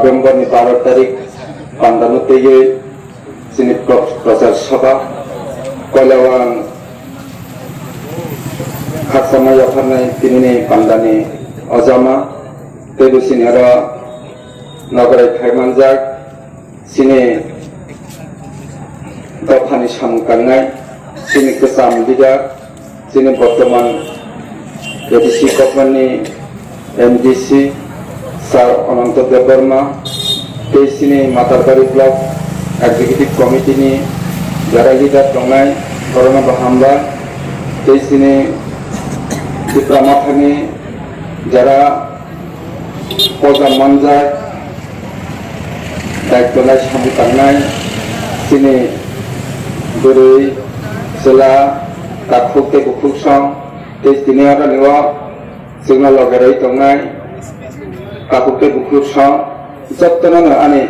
November 12 tarik Pandanuteye sini proses sabah Kolawang Haksama Yafarnai Tinini Pandani Ozama Tedu sini ada Nagarai Khaimanjak sini Dofani Samkanai sini Kesam Dida sini Bortoman ADC Kopmani MDC Sar Ananto Debarma sini Matarbari Block Executive Committee ni Jara Leader Tongai Corona Bahamba sini Diplamathani Jara Poza Manjak Daiktonai Sambutangai sini Gurui Sela Takfuk Te Bukuk Song sini ada lewa Signal Logerai Tongai Takfuk Te Bukuk Song Jattonan ane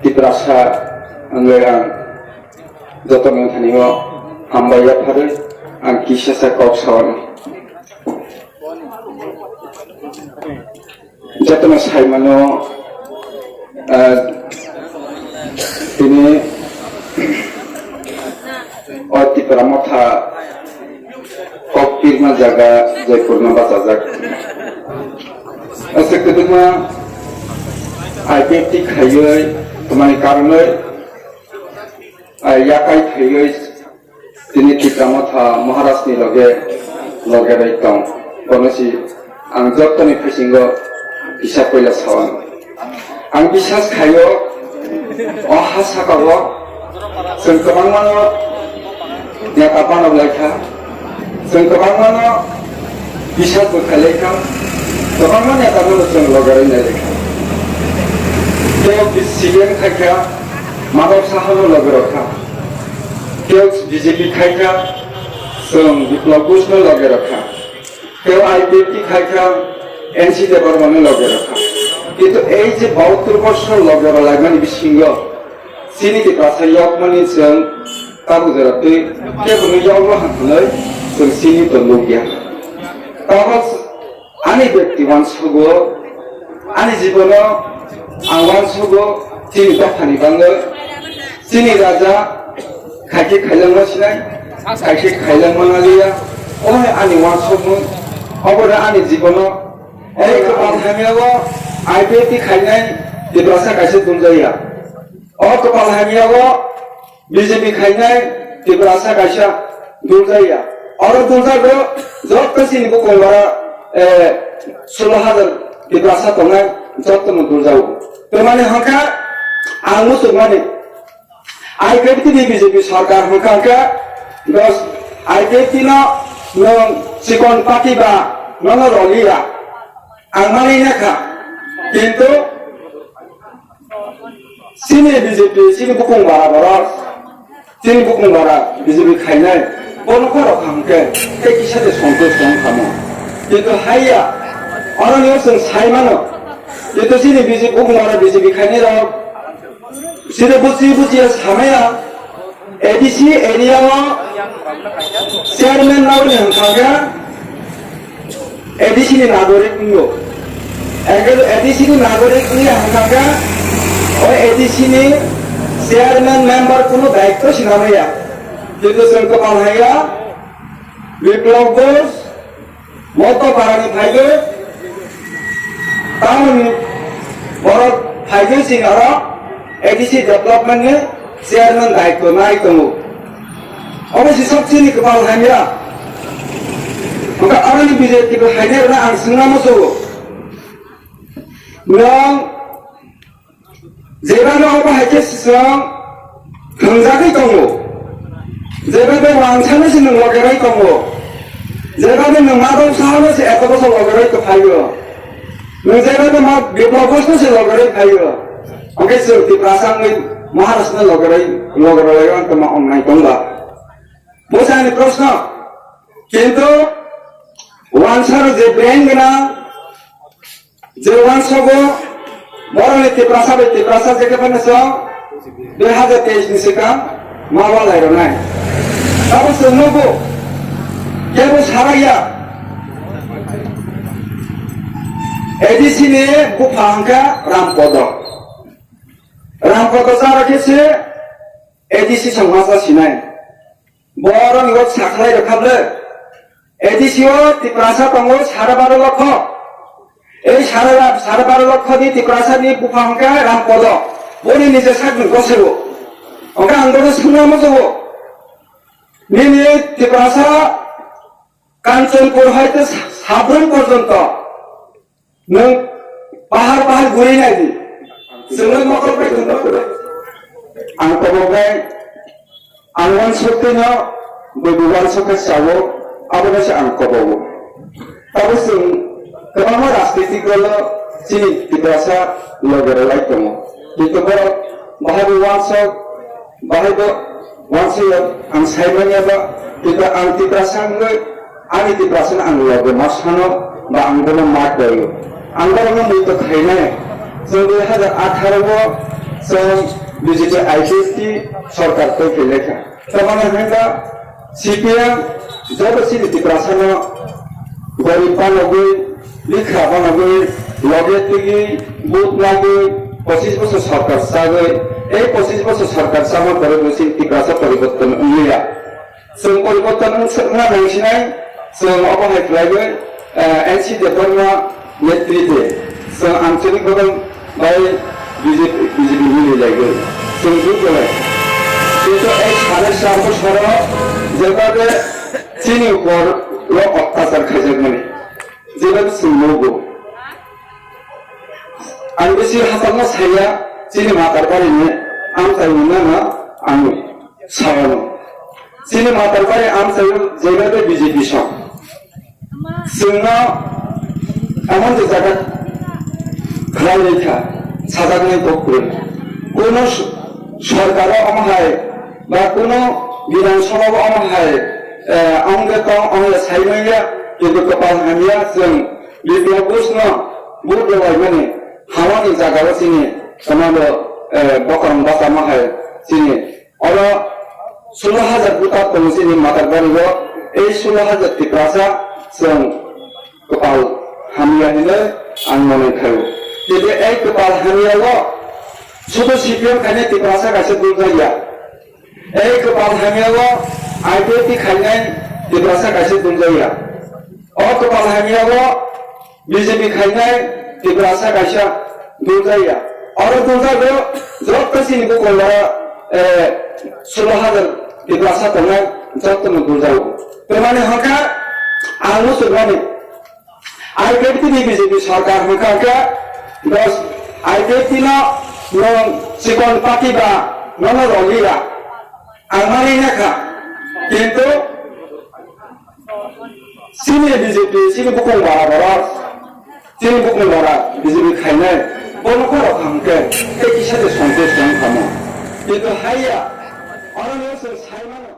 Kitrasa Angleang Jattonan Thaniwa Hambaya Phare Ang Kisha Sa Kok Sawan Jattonan Saimano Tini Oti Pramotha Kok Pirma Jaga Jaipurna Basajak Aseketuma IPFT Khayoi Tumani Karnoi Yakai Khayoi Tini Tipramotha Maharashni Loge Raitong Konosi Ang Jottoni Fisingo Bisa Koila Sawan Ang Bisas Khayo Oha Sakawo Sengkabang Mano Nyakapan Oblaika Sengkabang Mano Bisa Bukhaleka Kabang Mano Nyakapan Seng Logarin Naleka Keo Bisigen Khaika Madhav Sahano Logaraka Keo BJP Khaika Seng Biplab Busno Logaraka Keo IPFT Khaika NC Department Logaraka Itu এই যে 72 বছর লগের লাগমানি বিসিঙ্গ সিনিতে প্রাসা ইয়াকমানি जों তাবুজরাতে কেবনি ইয়াওলো হানলাই जों সিনি তো Lucia তাবাস আনি ব্যক্তি ওয়ানসগো আনি জীবন আং ওয়ানসগো সিনি দফানি বাঙ্গে সিনি রাজা খাইকে খাইলাংনো সিনাই খাইকে খাইলাংমানালিয়া ওহে আনি ওয়ানসগো অবরে আনি জীবন এই কপাল হামিয়াও IPFT Khainai Diprasa Kaisa Dunjaya O Kepala Hamiawo BJP Khainai Diprasa Kaisa Dunjaya Orang Dunjago Jot Kesini Bukongbara 16,000 Diprasa Tongai Jot Temu Dunjau Temani Hangka Ang Musuk Mani IPFT di BJP Sarkar Hangka Dos IPFT no Nong Sikon Patiba Nono Rolia Ang Mani Naka কিন্তু সিনি BJP সিনি বুকুং বারা BJP খাইনাই বনখর খামকে একই সাথে সন্তোষ দং খামো কিন্তু হাইয়া অরণ্য जों সাইমানো কিন্তু সিনি BJP বুকুং বারা বিজেপি খাইনাই রাও সিনি বুঝিয়ে সামায়া এডিসি এরিয়াও চেয়ারম্যান নাও হাঙ্কাগা এডিসি ni নাগরিক নিও Agar ADC ni nagorik ni hangkaga, or ADC ni chairman member kuno daikto sinamaya. Jadi sengkapal haya, Biplab Bose, moto barani phaigo, tahun borok phaigo singara, ADC development ni chairman daikto naik temu. Apa sih sabsi ni kepal haya? Maka orang ni BJP ko hanya na ang sengama sogo. Nong जेबानो अबा हाइके सिसं थंजाखै दङ जेबानो वांसानो सिन लगेराय दङ जेबानो नमादो सानो से एत बसो लगेराय तो फायो नों जेबानो मा बिप्लबसनो से लगेराय फायो ओके सो दिप्रासांनि महाराष्ट्र लगेराय अंत मा अननाय दंबा बोसानि प्रश्न किन्तु वांसानो जे ब्रेन गना जे वांसगो Morang Tiprasa jeke paneso 2023 ni seka mawa lairo nai. Tapi senubu kebo saraya ADC니 부파한가 람포도 자라케스 ADC 정화사 시나이 뭐랑 이거 사클라이를 칼래 ADC와 디프라사 방을 사라바를 넣고 이 사라바를 넣고 디프라사니 부파한가 람포도 본인 이제 사는 것으로 어가 안 그래도 성남으로 니니 디프라사 Kanchanpur হয়তো সাবরণ পর্যন্ত নং পাহাড় পাহাড় ঘুরে নাই দি जोंनो मकल बाय दोनो आं कबबाय आं वन सप्तानो बयबोबान सप्ता सावो आबोनासो आं कबावो ताबो जों गोबां राजनितिकल जिनि दिबासा लगरालाय दङ किन्तु बाहायबो वानसो आं सायमानियाबा किन्तु आं दिबासांगै आंनि दिब्रासन आं लोगो मा सानो बा आं गोनो मा दयो आं गोनो मुइतो खायनाय जों 2018 जों बिजेपि आईपीएसटी सरकार को फैलेखा तमाने हंगा सीपीएम जब सिनि दिब्रासन गरीब बानगै लिखा बानगै लगेटिगि बुथ नागै 25 বছর সরকার সাগै এই 25 বছর সরকার সামন করে বসি দিব্রাসা পরিবর্তন ইয়া जों परिबर्तन सोंना नांसिनाय जों अबहायफ्रायबो एनसि देबरमा नेतृत्वे जों आंचलिक गोबां बाय बिजेपि मिलायगोन जों जुगलाय किन्तु এই 4.5 বছর जेबाबो चिनि उपरल' अत्याचार खालामनानै जेबाबो सोंनांगौ आं बेसे हासारना साया चिनि मातारबारिनो आं जायोमोन ना आं सावनो चिनि मातारबारि आं जायो जेबाबो बिजेपि सं जोंना एमन जायगा खालामनायखा साजागनाय दखल কোনো সরকার অমহায় বা কোনো বিধানসভা অমহায় অঙ্গত অঙ্গ সাইমাইয়া কিন্তু কপাল হামিয়া जों লিপিয়া প্রশ্ন বুধবাই মানে হাওয়ানি জায়গাও চিনি সমালো বকরম বাসা মাহায় চিনি অল 16,000 বুটা তো চিনি মাতারবারিও এই 16,000 টিপ্রাসা जों कपाल हामियानिनो आं मने खायो जेबे এই कपाल हामियाल' শুধু সিপিএম খাইনে টিপ্রাসা গাছে দুলজাইয়া এই कपाल हामियाल' आईपीएफटी खाइने টিপ্রাসা गाছে दुलजाइया अ कपाल हामियाल' बीजेपी खाइने টিপ্রাসা गाছে दुलजाइया और दुलजागो जत्तसिनिबो कला 16,000 টিপ্রাসা तंनाय जत्तनो दुलजागो तारमाने हका आलु सुरमाने आईपीएफटी नि बीजेपी सरकार हका बस आईपीएफटी न नों सिकन पार्टी बा नों रलिया आंमानि नाखा किन्तु सिनि बीजेपी सिनि बुकं बारा सिनि बुकं बारा बीजेपी खाइने बनखर खामके एकिसादे संतोष खामो किन्तु हाया अरनियो साइमानो